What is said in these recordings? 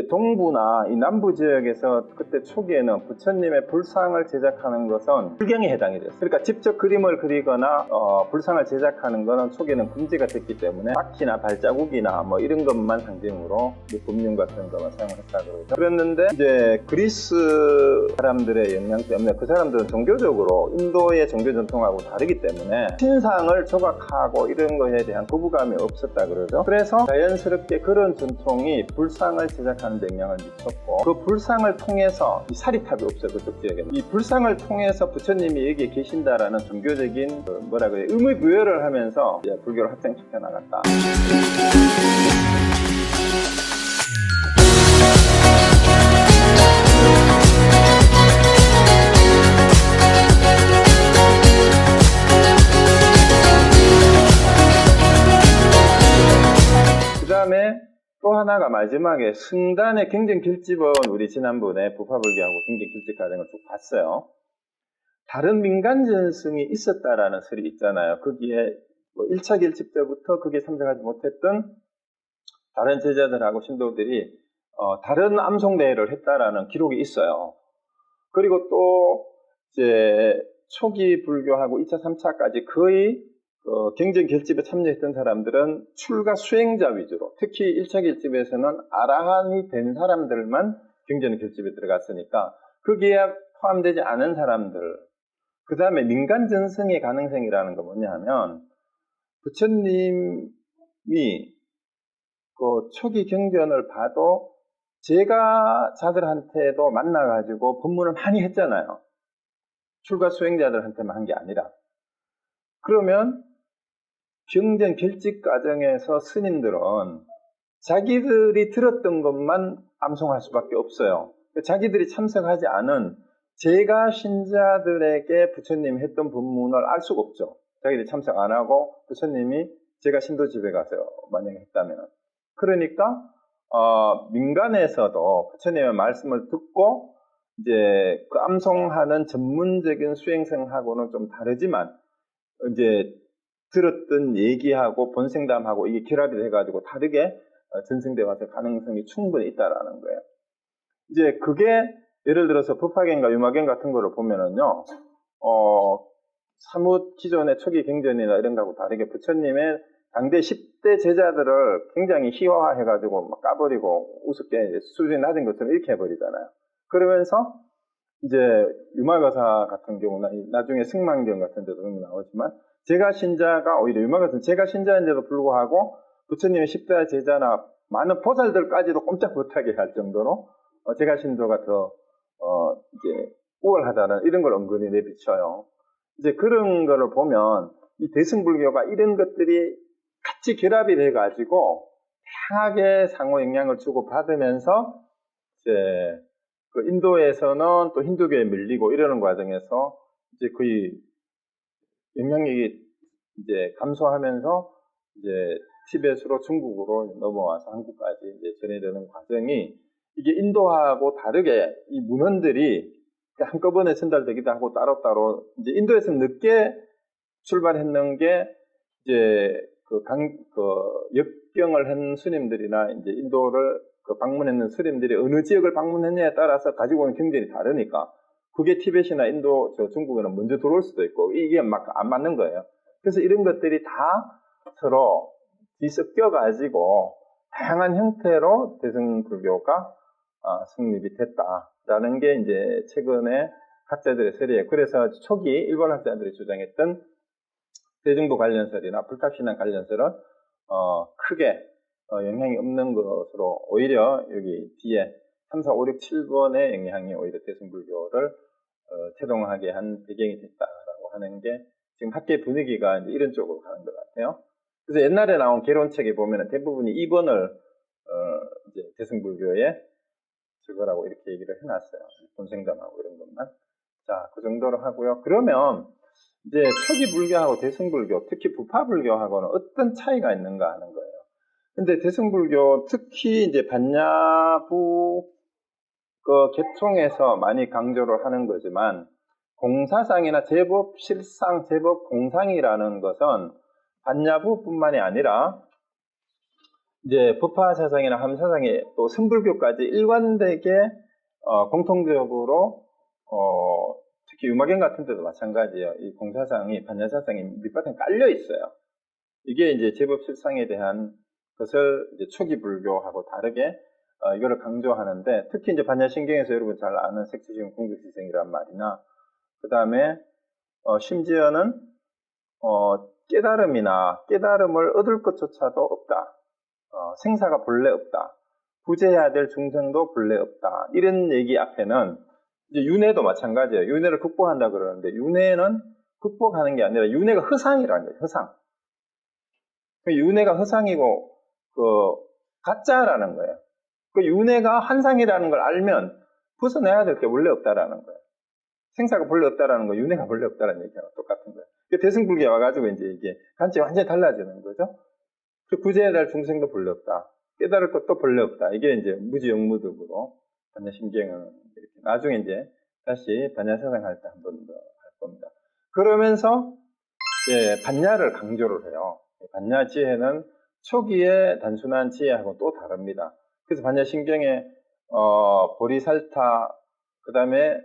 동부나 이 남부 지역에서 그때 초기에는 부처님의 불상을 제작하는 것은 불경에 해당이 됐어요. 그러니까 직접 그림을 그리거나 불상을 제작하는 것은 초기에는 금지가 됐기 때문에 바퀴나 발자국이나 뭐 이런 것만 상징으로 금융 같은 것만 사용했다 그러죠. 그랬는데 이제 그리스 사람들의 영향 때문에 그 사람들은 종교적으로 인도의 종교 전통하고 다르기 때문에 신상을 조각하고 이런 거에 대한 거부감이 없었다 그러죠. 그래서 자연스럽게 그런 전통이 불상을 제작하는 데 영향을 미쳤고, 그 불상을 통해서 이 사리탑이 없어요. 그쪽 지역에는 이 불상을 통해서 부처님이 여기에 계신다라는 종교적인 의미부여를 하면서 이제 불교를 확장시켜 나갔다. 그 다음에 또 하나가 마지막에 승단의 경전결집은 우리 지난번에 부파불교하고 경전결집 과정을 쭉 봤어요. 다른 민간 전승이 있었다라는 설이 있잖아요. 거기에 1차 결집 때부터 거기에 참석하지 못했던 다른 제자들하고 신도들이 다른 암송대회를 했다라는 기록이 있어요. 그리고 또 이제 초기 불교하고 2차, 3차까지 거의 경전 결집에 참여했던 사람들은 출가 수행자 위주로, 특히 1차 결집에서는 아라한이 된 사람들만 경전 결집에 들어갔으니까 거기에 포함되지 않은 사람들, 그 다음에 민간 전승의 가능성이라는 건 뭐냐 하면, 부처님이 그 초기 경전을 봐도 제가 자들한테도 만나가지고 법문을 많이 했잖아요. 출가 수행자들한테만 한 게 아니라. 그러면 경전 결집 과정에서 스님들은 자기들이 들었던 것만 암송할 수밖에 없어요. 자기들이 참석하지 않은 제가 신자들에게 부처님이 했던 법문을 알 수가 없죠. 자기들이 참석 안 하고 부처님이 제가 신도 집에 가서 만약에 했다면. 그러니까 민간에서도 부처님의 말씀을 듣고 이제 그 암송하는 전문적인 수행생하고는 좀 다르지만 이제 들었던 얘기하고 본생담하고 이게 결합이 돼가지고 다르게 전승돼 와서 가능성이 충분히 있다라는 거예요. 이제 그게 예를 들어서 법화경과 유마경 같은 거를 보면은요, 사뭇 기존의 초기 경전이나 이런 거하고 다르게 부처님의 당대 10대 제자들을 굉장히 희화화해가지고 막 까버리고 우습게 수준이 낮은 것처럼 이렇게 해버리잖아요. 그러면서 이제 유마가사 같은 경우나 나중에 승만경 같은 데도 그런 게 나오지만, 제가 신자가 오히려 유마가사는 제가 신자인데도 불구하고 부처님의 10대 제자나 많은 보살들까지도 꼼짝 못하게 할 정도로 제가 신도가 더 이제 우월하다는 이런 걸 은근히 내비쳐요. 이제 그런 거를 보면 이 대승불교가 이런 것들이 같이 결합이 돼가지고 다양하게 상호 영향을 주고 받으면서 이제 그 인도에서는 또 힌두교에 밀리고 이러는 과정에서 이제 거의 영향력이 이제 감소하면서 이제 티벳으로 중국으로 넘어와서 한국까지 이제 전해되는 과정이, 이게 인도하고 다르게 이 문헌들이 한꺼번에 전달되기도 하고 따로따로, 이제 인도에서 늦게 출발했는 게 이제 그 역경을 한 스님들이나 이제 인도를 방문했는 스님들이 어느 지역을 방문했냐에 따라서 가지고 오는 경전이 다르니까 그게 티벳이나 인도, 중국에는 먼저 들어올 수도 있고 이게 막 안 맞는 거예요. 그래서 이런 것들이 다 서로 뒤섞여가지고 다양한 형태로 대승불교가 성립이 됐다라는 게 이제 최근에 학자들의 설이에요. 그래서 초기 일본 학자들이 주장했던 대승부 관련설이나 불탑신앙 관련설은 크게 영향이 없는 것으로, 오히려 여기 뒤에 3, 4, 5, 6, 7번의 영향이 오히려 대승불교를 태동하게 한 배경이 됐다라고 하는 게 지금 학계 분위기가 이제 이런 쪽으로 가는 것 같아요. 그래서 옛날에 나온 개론책에 보면은 대부분이 2번을 이제 대승불교의 저거라고 이렇게 얘기를 해놨어요. 본생담하고 이런 것만. 자, 그 정도로 하고요. 그러면 이제 초기 불교하고 대승불교, 특히 부파불교하고는 어떤 차이가 있는가 하는 거예요. 근데 대승불교, 특히 이제 반야부 그 계통에서 많이 강조를 하는 거지만, 공사상이나 제법 실상, 제법 공상이라는 것은 반야부뿐만이 아니라 이제 법화 사상이나 함 사상이 또 선불교까지 일관되게 공통적으로 특히 유마경 같은 데도 마찬가지예요. 이 공사상이 반야 사상이 밑바탕에 깔려 있어요. 이게 이제 제법 실상에 대한 것을 이제 초기 불교하고 다르게 이거를 강조하는데, 특히 이제 반야신경에서 여러분 잘 아는 색지시경 공덕지생이란 말이나, 그 다음에 심지어는 깨달음을 얻을 것조차도 없다. 생사가 본래 없다. 구제해야 될 중생도 본래 없다. 이런 얘기 앞에는 이제 윤회도 마찬가지예요. 윤회를 극복한다 그러는데, 윤회는 극복하는 게 아니라 윤회가 허상이라는 거예요. 허상. 윤회가 허상이고 가짜라는 거예요. 그 윤회가 환상이라는 걸 알면 벗어내야 될 게 원래 없다라는 거예요. 생사가 본래 없다라는 거, 윤회가 본래 없다라는 얘기랑 똑같은 거예요. 대승불교에 와가지고 이제 이게 관점이 완전히 달라지는 거죠. 구제해야 될 중생도 본래 없다. 깨달을 것도 본래 없다. 이게 이제 무지영무득으로 반야신경은 이렇게 나중에 이제 다시 반야사상 할 때 한 번 더 할 겁니다. 그러면서 반야를 강조를 해요. 반야 지혜는 초기의 단순한 지혜하고 또 다릅니다. 그래서 반야신경에 보리살타, 그 다음에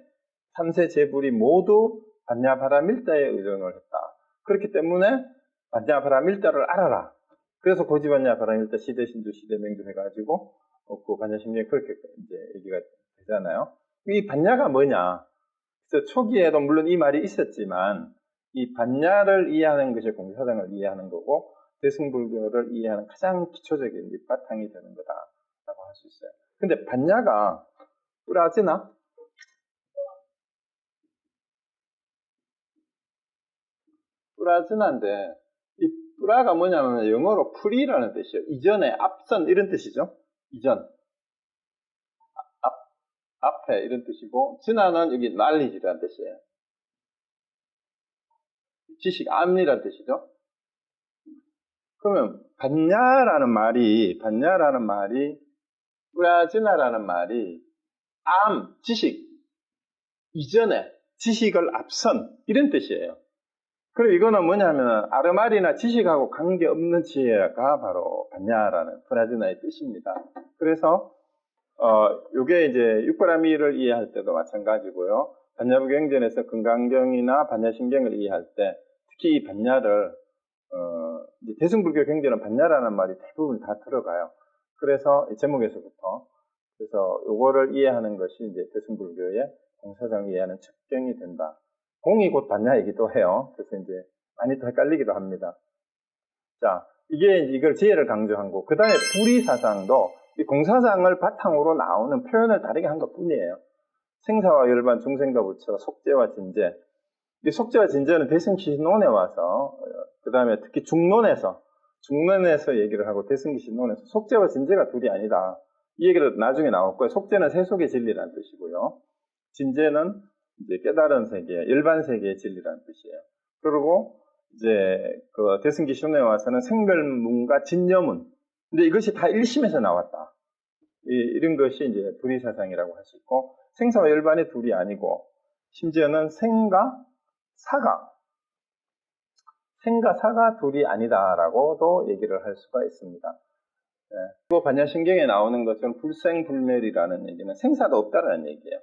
삼세 제불이 모두 반야바라밀다에 의존을 했다. 그렇기 때문에 반야바라밀다를 알아라. 그래서 고지반야바라밀다 시대신주 시대명주 해가지고 그 반야신경이 그렇게 이제 얘기가 되잖아요. 이 반야가 뭐냐? 그래서 초기에도 물론 이 말이 있었지만, 이 반야를 이해하는 것이 공사상을 이해하는 거고, 대승불교를 이해하는 가장 기초적인 밑바탕이 되는 거다라고 할 수 있어요. 근데 반야가 뿔아지나? 뿔아지나인데, 이 뿔아가 뭐냐면 영어로 프리라는 뜻이에요. 이전에, 앞선 이런 뜻이죠. 이전. 앞에 이런 뜻이고, 지나는 여기 knowledge라는 뜻이에요. 지식, 암이라는 뜻이죠. 그러면 반야라는 말이 뿔아지나라는 말이 지식, 이전에, 지식을 앞선 이런 뜻이에요. 그리고 이거는 뭐냐면 아르말이나 지식하고 관계없는 지혜가 바로 반야라는 뿔아지나의 뜻입니다. 그래서 요게 이제 육바라밀을 이해할 때도 마찬가지고요. 반야부경전에서 금강경이나 반야신경을 이해할 때 특히 이 반야를 이제 대승불교 경전은 반야라는 말이 대부분 다 들어가요. 그래서 이 제목에서부터 그래서 요거를 이해하는 것이 이제 대승불교의 공사상을 이해하는 첩경이 된다. 공이 곧 반야이기도 해요. 그래서 이제 많이 더 헷갈리기도 합니다. 자, 이게 이걸 지혜를 강조한 거. 그 다음에 불의사상도 이 공사상을 바탕으로 나오는 표현을 다르게 한 것 뿐이에요. 생사와 열반, 중생과 부처, 속죄와 진죄. 이 속죄와 진죄는 대승기신론에 와서, 그 다음에 특히 중론에서 얘기를 하고 대승기신론에서 속죄와 진죄가 둘이 아니다. 이 얘기를 나중에 나올 거예요. 속죄는 세속의 진리라는 뜻이고요. 진죄는 이제 깨달은 세계, 열반 세계의 진리라는 뜻이에요. 그리고 이제 그 대승기신론에 와서는 생멸문과 진여문. 근데 이것이 다 1심에서 나왔다. 이런 것이 이제 불의사상이라고 할 수 있고, 생사와 열반이 둘이 아니고, 심지어는 생과 사가 둘이 아니다라고도 얘기를 할 수가 있습니다. 그리고 반야신경에 나오는 것은 불생불멸이라는 얘기는 생사가 없다라는 얘기예요.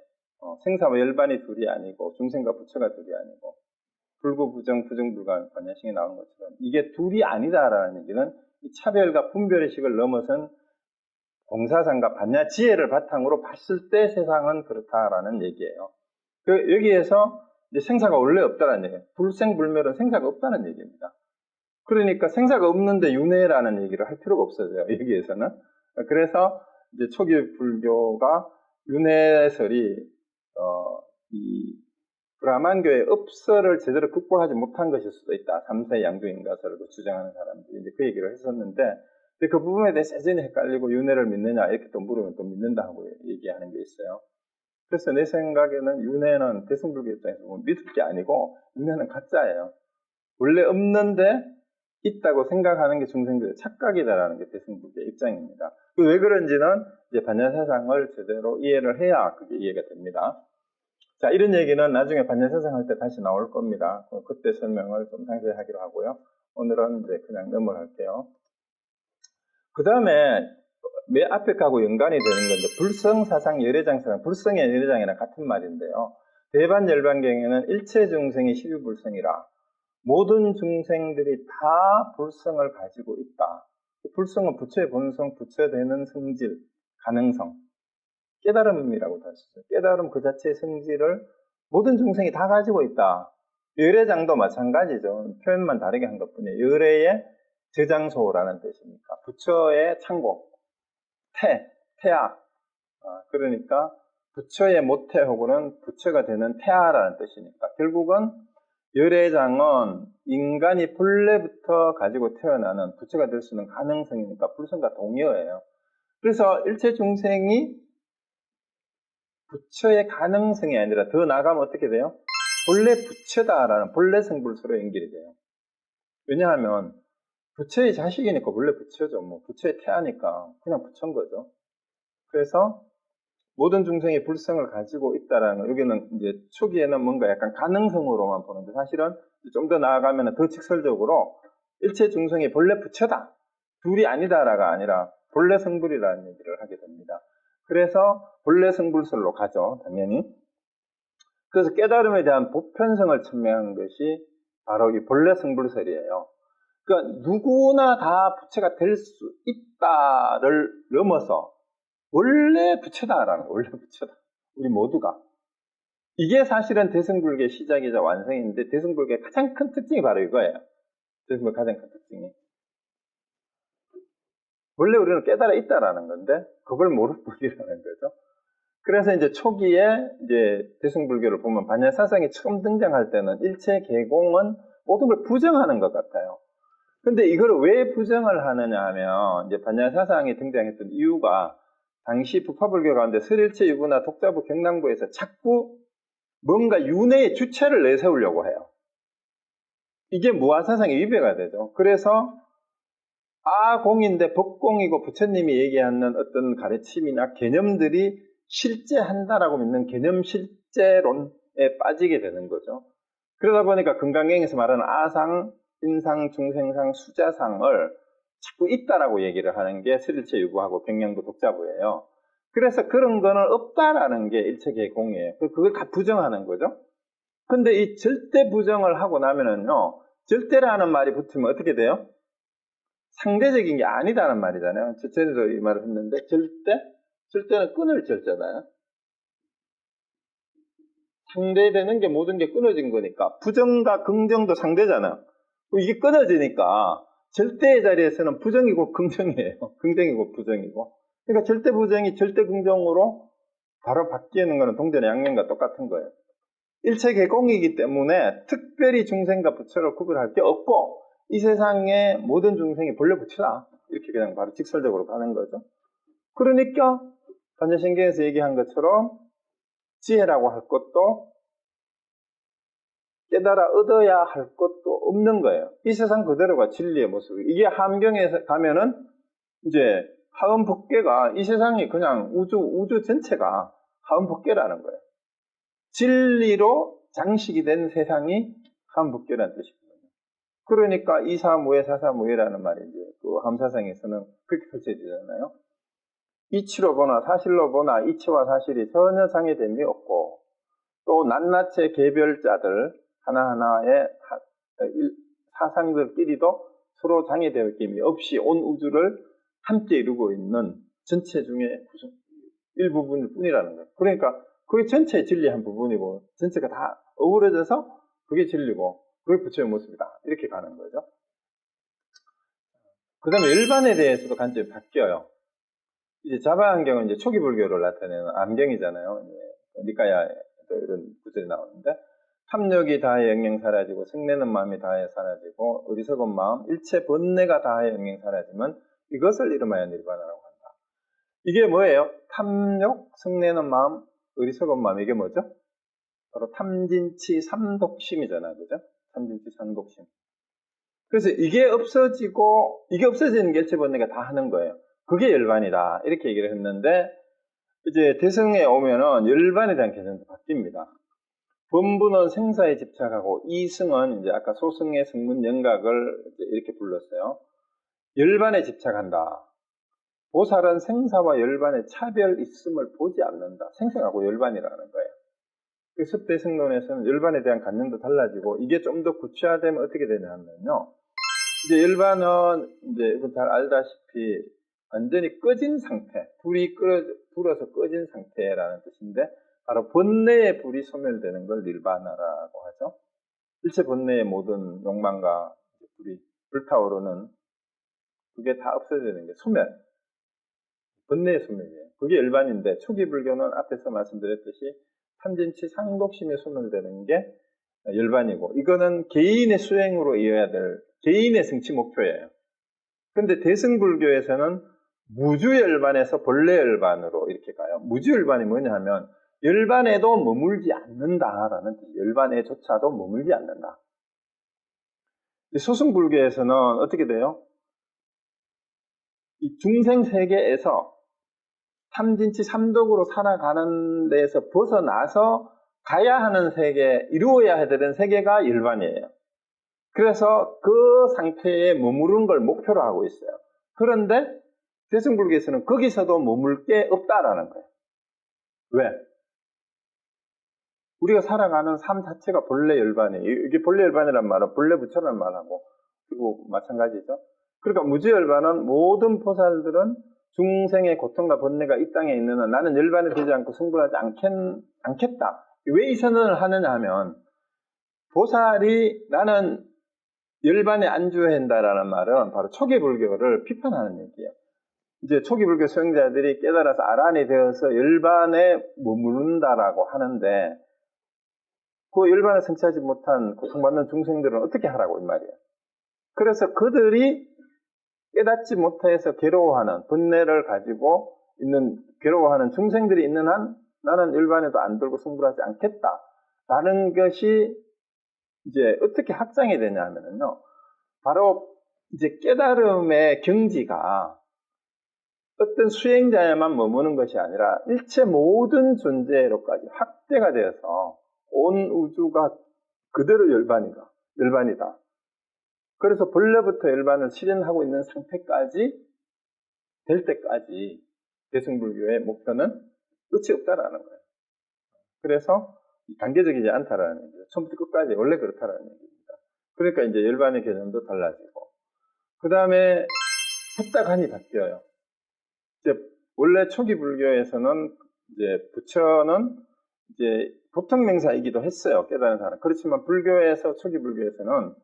생사와 열반이 둘이 아니고, 중생과 부처가 둘이 아니고, 불구부정, 부정불가 반야신경에 나오는 것처럼 이게 둘이 아니다라는 얘기는 이 차별과 분별의 식을 넘어선 공사상과 반야 지혜를 바탕으로 봤을 때 세상은 그렇다라는 얘기예요. 여기에서 이제 생사가 원래 없다라는 얘기예요. 불생불멸은 생사가 없다는 얘기입니다. 그러니까 생사가 없는데 윤회라는 얘기를 할 필요가 없어져요. 여기에서는. 그래서 이제 초기 불교가 윤회설이 이 브라만교의 업설을 제대로 극복하지 못한 것일 수도 있다. 3세 양주인가설을 주장하는 사람들이 이제 그 얘기를 했었는데, 근데 그 부분에 대해서 여전히 헷갈리고 윤회를 믿느냐 이렇게 또 물으면 또 믿는다 하고 얘기하는 게 있어요. 그래서 내 생각에는 윤회는 대승불교 입장에서 보면 믿을 게 아니고 윤회는 가짜예요. 원래 없는데 있다고 생각하는 게 중생들의 착각이다라는 게 대승불교의 입장입니다. 왜 그런지는 이제 반야사상을 제대로 이해를 해야 그게 이해가 됩니다. 자, 이런 얘기는 나중에 반야사상 할 때 다시 나올 겁니다. 그때 설명을 좀 상세히 하기로 하고요. 오늘은 이제 그냥 넘어갈게요. 그 다음에 맨 앞에 가고 연관이 되는 건데 불성사상 열애장사상, 불성의 열애장이랑 같은 말인데요. 대반열반경에는 일체 중생이 십유불성이라 모든 중생들이 다 불성을 가지고 있다. 불성은 부처의 본성, 부처되는 성질, 가능성, 깨달음이라고 다 썼어요. 깨달음 그 자체의 성질을 모든 중생이 다 가지고 있다. 열애장도 마찬가지죠. 표현만 다르게 한 것뿐이에요. 열애의 저장소라는 뜻이니까 부처의 창고, 태아. 그러니까 부처의 모태 혹은 부처가 되는 태아라는 뜻이니까 결국은 열애장은 인간이 본래부터 가지고 태어나는 부처가 될 수 있는 가능성이니까 불성과 동의어예요. 그래서 일체 중생이 부처의 가능성이 아니라 더 나아가면 어떻게 돼요? 본래 부처다라는 본래 성불서로 연결이 돼요. 왜냐하면 부처의 자식이니까 원래 부처죠. 뭐 부처의 태아니까 그냥 부처인 거죠. 그래서 모든 중생이 불성을 가지고 있다라는 거, 여기는 이제 초기에는 뭔가 약간 가능성으로만 보는데 사실은 좀 더 나아가면 더 직설적으로 일체 중생이 본래 부처다. 둘이 아니다라가 아니라 본래 성불이라는 얘기를 하게 됩니다. 그래서 본래 성불설로 가죠. 당연히. 그래서 깨달음에 대한 보편성을 천명한 것이 바로 이 본래 성불설이에요. 그러니까 누구나 다 부처가 될 수 있다를 넘어서 원래 부처다라는 거예요. 원래 부처다. 우리 모두가. 이게 사실은 대승불교의 시작이자 완성인데 대승불교의 가장 큰 특징이 바로 이거예요. 대승불교의 가장 큰 특징이. 원래 우리는 깨달아 있다라는 건데 그걸 모를 뿐이라는 거죠. 그래서 이제 초기에 이제 대승불교를 보면 반야사상이 처음 등장할 때는 일체 계공은 모든 걸 부정하는 것 같아요. 근데 이걸 왜 부정을 하느냐 하면 이제 반야사상이 등장했던 이유가 당시 북파불교 가운데 설일체 유구나 독자부 경남부에서 자꾸 뭔가 윤회의 주체를 내세우려고 해요. 이게 무아사상의 위배가 되죠. 그래서 아공인데 법공이고 부처님이 얘기하는 어떤 가르침이나 개념들이 실제한다라고 믿는 개념 실제론에 빠지게 되는 거죠. 그러다 보니까 금강경에서 말하는 아상, 인상, 중생상, 수자상을 자꾸 있다라고 얘기를 하는 게 설일체 유구하고 경량부 독자부예요. 그래서 그런 거는 없다라는 게 일체계의 공이에요. 그걸 다 부정하는 거죠. 근데 이 절대 부정을 하고 나면은요, 절대라는 말이 붙으면 어떻게 돼요? 상대적인 게 아니다는 말이잖아요. 전에도 이 말을 했는데, 절대는 끊을 절자잖아요. 상대되는 게 모든 게 끊어진 거니까, 부정과 긍정도 상대잖아요. 이게 끊어지니까, 절대의 자리에서는 부정이고 긍정이에요. 긍정이고 부정이고. 그러니까 절대 부정이 절대 긍정으로 바로 바뀌는 거는 동전의 양면과 똑같은 거예요. 일체 개공이기 때문에 특별히 중생과 부처를 구별할 게 없고 이 세상의 모든 중생이 본래 부처다. 이렇게 그냥 바로 직설적으로 가는 거죠. 그러니까 반야신경에서 얘기한 것처럼 지혜라고 할 것도 깨달아 얻어야 할 것도 없는 거예요. 이 세상 그대로가 진리의 모습. 이게 함경에 가면은 이제 하음법계가 이 세상이 그냥 우주 전체가 하음법계라는 거예요. 진리로 장식이 된 세상이 하음법계라는 뜻이거든요. 그러니까 이사무예 사사무예라는 말이 이제 그 함사상에서는 그렇게 펼쳐지잖아요. 이치로 보나 사실로 보나 이치와 사실이 전혀 상해됨이 없고 또 낱낱의 개별자들 하나하나의 사상들끼리도 서로 장애됨이 없이 온 우주를 함께 이루고 있는 전체 중에 일부분일 뿐이라는 거예요. 그러니까 그게 전체의 진리 한 부분이고 전체가 다 어우러져서 그게 진리고 그게 부처의 모습이다. 이렇게 가는 거죠. 그 다음에 일반에 대해서도 관점이 바뀌어요. 이제 자바안경은 이제 초기 불교를 나타내는 안경이잖아요. 니까야에도 이런 구절이 나오는데 탐욕이 다해 영영 사라지고 성내는 마음이 다해 사라지고 어리석은 마음 일체 번뇌가 다해 영영 사라지면 이것을 이름하여 니르바나라고 한다. 이게 뭐예요? 탐욕, 성내는 마음, 어리석은 마음 이게 뭐죠? 바로 탐진치 삼독심이잖아, 그죠? 탐진치 삼독심. 그래서 이게 없어지는 게 일체 번뇌가 다 하는 거예요. 그게 열반이다. 이렇게 얘기를 했는데, 이제 대승에 오면은 열반에 대한 개념도 바뀝니다. 본부는 생사에 집착하고, 이승은 이제 아까 소승의 성문 영각을 이렇게 불렀어요. 열반에 집착한다. 보살은 생사와 열반의 차별 있음을 보지 않는다. 생사하고 열반이라는 거예요. 그 습대승론에서는 열반에 대한 관념도 달라지고, 이게 좀 더 구체화되면 어떻게 되냐면요. 이제 열반은 이제 잘 알다시피 완전히 꺼진 상태, 불이 불어서 꺼진 상태라는 뜻인데, 바로 본래의 불이 소멸되는 걸 닐바나라고 하죠. 일체 본래의 모든 욕망과 불이 불타오르는, 그게 다 없어지는 게 소멸, 본래의 소멸이에요. 그게 열반인데, 초기 불교는 앞에서 말씀드렸듯이 탐진치 상독심이 소멸되는 게 열반이고, 이거는 개인의 수행으로 이어야 될 개인의 성취 목표예요. 근데 대승불교에서는 무주열반에서 본래열반으로 이렇게 가요. 무주열반이 뭐냐 하면 열반에도 머물지 않는다라는 뜻. 열반에조차도 머물지 않는다. 소승불교에서는 어떻게 돼요? 이 중생세계에서 탐진치 삼독으로 살아가는 데에서 벗어나서 가야 하는 세계, 이루어야 되는 세계가 열반이에요. 그래서 그 상태에 머무르는 걸 목표로 하고 있어요. 그런데 대승불교에서는 거기서도 머물 게 없다라는 거예요. 왜? 우리가 살아가는 삶 자체가 본래 열반이에요. 이게 본래 열반이란 말은 본래 부처라는 말하고 그리고 마찬가지죠. 그러니까 무주열반은 모든 보살들은 중생의 고통과 번뇌가 이 땅에 있는 한 나는 열반이 되지 않고 승분하지 않겠다. 왜 이 선언을 하느냐 하면 보살이 나는 열반에 안주해야 한다라는 말은 바로 초기 불교를 비판하는 얘기예요. 이제 초기 불교 수행자들이 깨달아서 아란이 되어서 열반에 머무른다라고 하는데 그 열반을 성취하지 못한 고통받는 중생들은 어떻게 하라고 이 말이에요. 그래서 그들이 깨닫지 못해서 괴로워하는 번뇌를 가지고 있는 괴로워하는 중생들이 있는 한 나는 열반에도 안 들고 승부하지 않겠다라는 것이 이제 어떻게 확장이 되냐면요. 바로 이제 깨달음의 경지가 어떤 수행자에만 머무는 것이 아니라 일체 모든 존재로까지 확대가 되어서 온 우주가 그대로 열반이다. 그래서 본래부터 열반을 실현하고 있는 상태까지 될 때까지 대승불교의 목표는 끝이 없다라는 거예요. 그래서 단계적이지 않다라는 얘기죠. 처음부터 끝까지 원래 그렇다라는 얘기입니다. 그러니까 이제 열반의 개념도 달라지고, 그 다음에 후딱하니 바뀌어요. 이제 원래 초기 불교에서는 이제 부처는 이제 보통 명사이기도 했어요. 깨달은 사람. 그렇지만 불교에서 초기 불교에서는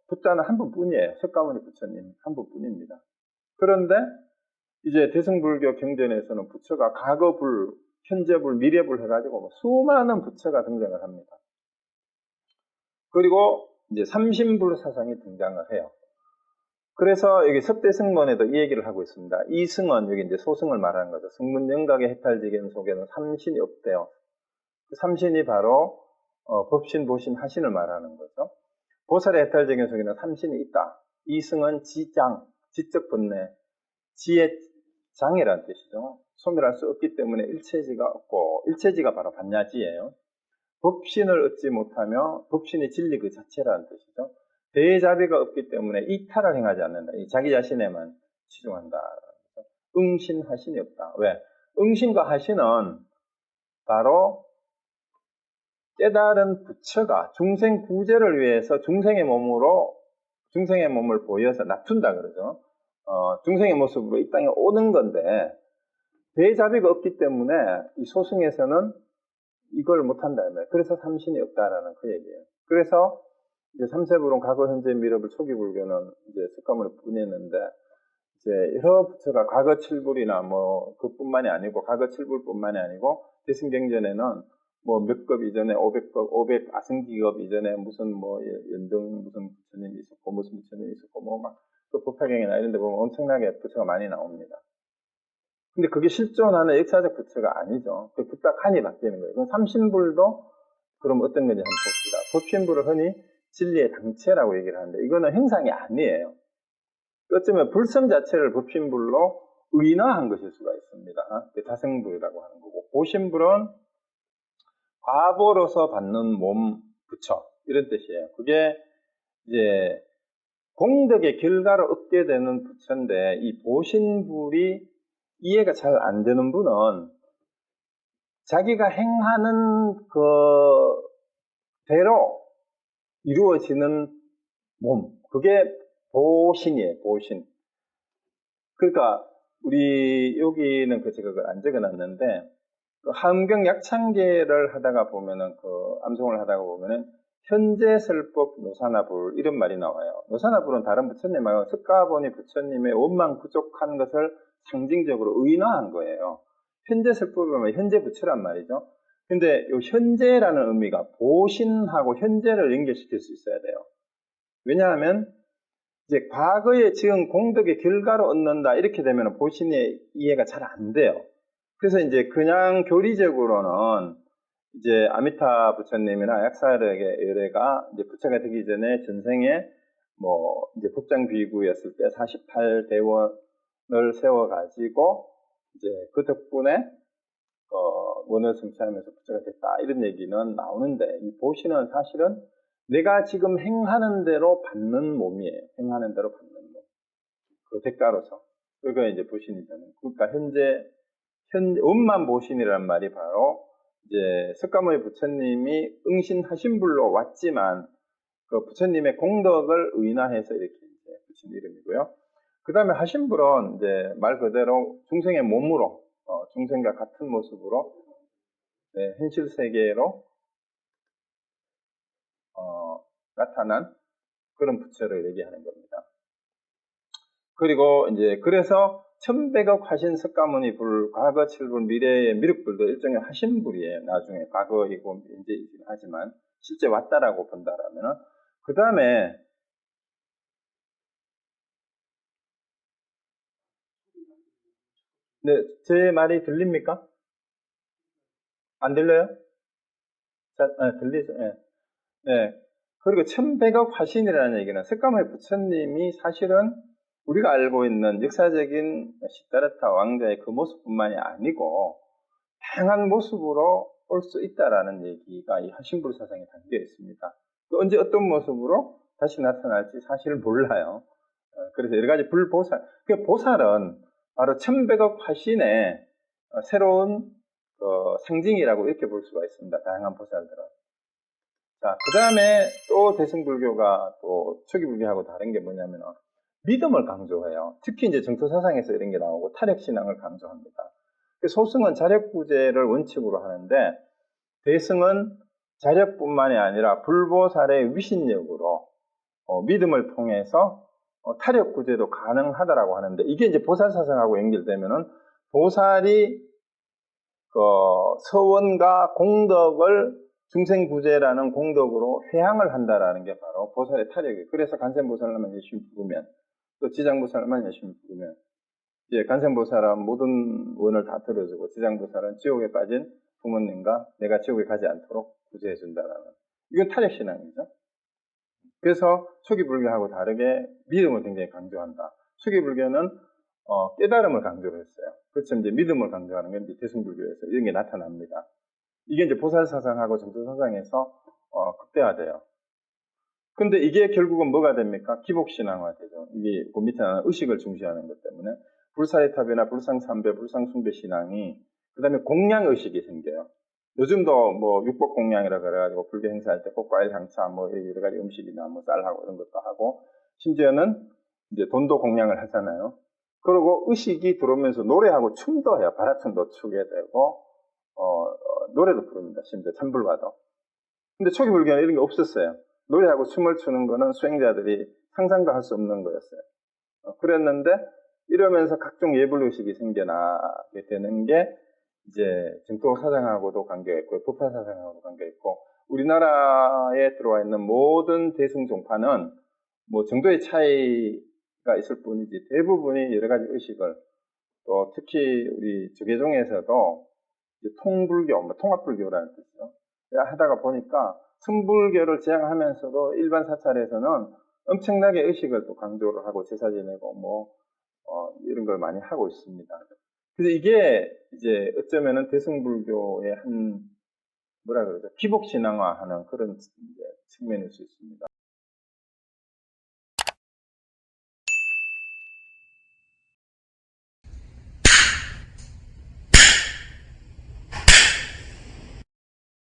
부자는 한 분뿐이에요. 석가모니 부처님 한 분뿐입니다. 그런데 이제 대승불교 경전에서는 부처가 과거불, 현재불, 미래불 해가지고 수많은 부처가 등장을 합니다. 그리고 이제 삼신불 사상이 등장을 해요. 그래서 여기 섭대승론에도 이 얘기를 하고 있습니다. 이 승은 여기 이제 소승을 말하는 거죠. 승문영각의 해탈지견 속에는 삼신이 없대요. 그 삼신이 바로 법신, 보신, 하신을 말하는 거죠. 보살의 해탈지견 속에는 삼신이 있다. 이승은 지장, 지적 본래, 지의 장애라는 뜻이죠. 소멸할 수 없기 때문에 일체지가 없고, 일체지가 바로 반야지예요. 법신을 얻지 못하며 법신이 진리 그 자체라는 뜻이죠. 대자비가 없기 때문에 이탈을 행하지 않는다. 이 자기 자신에만 치중한다. 응신, 하신이 없다. 왜? 응신과 하신은 바로 깨달은 부처가 중생 구제를 위해서 중생의 몸을 보여서 낮춘다 그러죠. 중생의 모습으로 이 땅에 오는 건데, 대자비가 없기 때문에 이 소승에서는 이걸 못한다. 그래서 삼신이 없다라는 그 얘기예요. 그래서 이제 삼세불은 과거, 현재, 미래불, 초기 불교는 이제 석가모니 뿐이었는데, 이제 여러 부처가 과거 칠불이나 뭐 그뿐만이 아니고, 과거 칠불뿐만이 아니고, 대승경전에는 뭐 몇 급 이전에 500 아승기급 이전에 무슨 뭐 연등 무슨 부처님이 있었고, 무슨 부처님이 있었고, 뭐 막 그 법화경이나 이런 데 보면 엄청나게 부처가 많이 나옵니다. 근데 그게 실존하는 역사적 부처가 아니죠. 그 부탁하니 바뀌는 거예요. 그럼 삼신불도 그럼 어떤 건지 한번 봅시다. 법신불을 흔히 진리의 당체라고 얘기를 하는데, 이거는 형상이 아니에요. 어쩌면 불성 자체를 법신불로 의인화한 것일 수가 있습니다. 다생불이라고 하는 거고, 보신불은 과보로서 받는 몸 부처 이런 뜻이에요. 그게 이제 공덕의 결과로 얻게 되는 부처인데 이 보신불이 이해가 잘 안 되는 분은 자기가 행하는 그 대로 이루어지는 몸, 그게 보신이에요. 보신. 그러니까 우리 여기는 제가 그걸 안 적어놨는데 그 하음경 약창계를 하다가 보면은 그 암송을 하다가 보면은 현재설법 노사나불 이런 말이 나와요. 노사나불은 다른 부처님하고 석가모니 부처님의 원망 부족한 것을 상징적으로 의인화한 거예요. 현재설법이면 현재 부처란 말이죠. 근데 이 현재라는 의미가 보신하고 현재를 연결시킬 수 있어야 돼요. 왜냐하면 이제 과거에 지은 공덕의 결과로 얻는다 이렇게 되면 보신의 이해가 잘 안 돼요. 그래서 이제 그냥 교리적으로는 이제 아미타 부처님이나 약사력의 의뢰가 이제 부처가 되기 전에 전생에 뭐 이제 법장비구였을 때 48대원을 세워가지고 이제 그 덕분에 원을 성취하면서 부처가 됐다 이런 얘기는 나오는데 이 보신은 사실은 내가 지금 행하는 대로 받는 몸이에요. 행하는 대로 받는 몸. 그 대가로서. 그거 이제 보신이 되는. 그러니까 현재 원만 보신이라는 말이 바로 이제 석가모니 부처님이 응신하신 불로 왔지만 그 부처님의 공덕을 의인화해서 이렇게 이제 붙인 이름이고요. 그 다음에 하신 불은 이제 말 그대로 중생의 몸으로 중생과 같은 모습으로 네, 현실 세계로 나타난 그런 부처를 얘기하는 겁니다. 그리고 이제 그래서 1100억 화신 석가모니 불, 과거 7불, 미래의 미륵불도 일종의 화신불이에요. 나중에 과거이고 현재이긴 하지만 실제 왔다라고 본다라면은 그 다음에 네, 제 말이 들립니까? 안 들려요? 자, 들리죠? 네. 네. 그리고 1100억 화신이라는 얘기는 석가모니 부처님이 사실은 우리가 알고 있는 역사적인 시다르타 왕자의 그 모습뿐만이 아니고 다양한 모습으로 올 수 있다라는 얘기가 이 화신불 사상에 담겨 있습니다. 언제 어떤 모습으로 다시 나타날지 사실 몰라요. 그래서 여러 가지 불보살, 그 보살은 바로 1100억 화신의 새로운 상징이라고 이렇게 볼 수가 있습니다. 다양한 보살들은. 자, 그 다음에 또 대승불교가 또 초기불교하고 다른 게 뭐냐면 믿음을 강조해요. 특히 이제 정토사상에서 이런 게 나오고 탈핵신앙을 강조합니다. 소승은 자력구제를 원칙으로 하는데 대승은 자력뿐만이 아니라 불보살의 위신력으로 믿음을 통해서 탈핵구제도 가능하다라고 하는데 이게 이제 보살사상하고 연결되면은 보살이 서원과 공덕을 중생구제라는 공덕으로 회항을 한다라는 게 바로 보살의 탈핵이에요. 그래서 간센보살만 열심히 부르면 또 지장보살만 열심히 부르면 이제 간센보살은 모든 원을 다 들어주고 지장보살은 지옥에 빠진 부모님과 내가 지옥에 가지 않도록 구제해준다라는 이건 탈핵신앙이죠. 그래서 초기불교하고 다르게 믿음을 굉장히 강조한다. 초기불교는 깨달음을 강조를 했어요. 그렇죠. 이제 믿음을 강조하는 게 이제 대승불교에서 이런 게 나타납니다. 이게 이제 보살사상하고 정토사상에서 극대화돼요. 근데 이게 결국은 뭐가 됩니까? 기복신앙화 되죠. 이게 그 밑에 나는 의식을 중시하는 것 때문에 불사리탑이나 불상삼배, 불상숭배 신앙이 그 다음에 공양의식이 생겨요. 요즘도 뭐 육복 공양이라 그래가지고 불교 행사할 때 꼭 과일 향차 뭐 여러 가지 음식이나 뭐 쌀하고 이런 것도 하고 심지어는 이제 돈도 공양을 하잖아요. 그리고 의식이 들어오면서 노래하고 춤도 해요. 바라춤도 추게 되고 노래도 부릅니다. 심지어 찬불과도. 근데 초기 불교는 이런 게 없었어요. 노래하고 춤을 추는 거는 수행자들이 상상도 할 수 없는 거였어요. 그랬는데 이러면서 각종 예불의식이 생겨나게 되는 게 이제 정토 사상하고도 관계가 있고 부파 사상하고도 관계가 있고 우리나라에 들어와 있는 모든 대승종파는 뭐 정도의 차이가 있을 뿐이지 대부분이 여러 가지 의식을 또 특히 우리 조계종에서도 통불교, 뭐 통합불교라는 뜻이죠. 하다가 보니까 승불교를 지향하면서도 일반 사찰에서는 엄청나게 의식을 또 강조를 하고 제사 지내고 뭐 이런 걸 많이 하고 있습니다. 그래서 이게 이제 어쩌면은 대승불교의 한 뭐라 그러죠? 기복신앙화하는 그런 측면일 수 있습니다.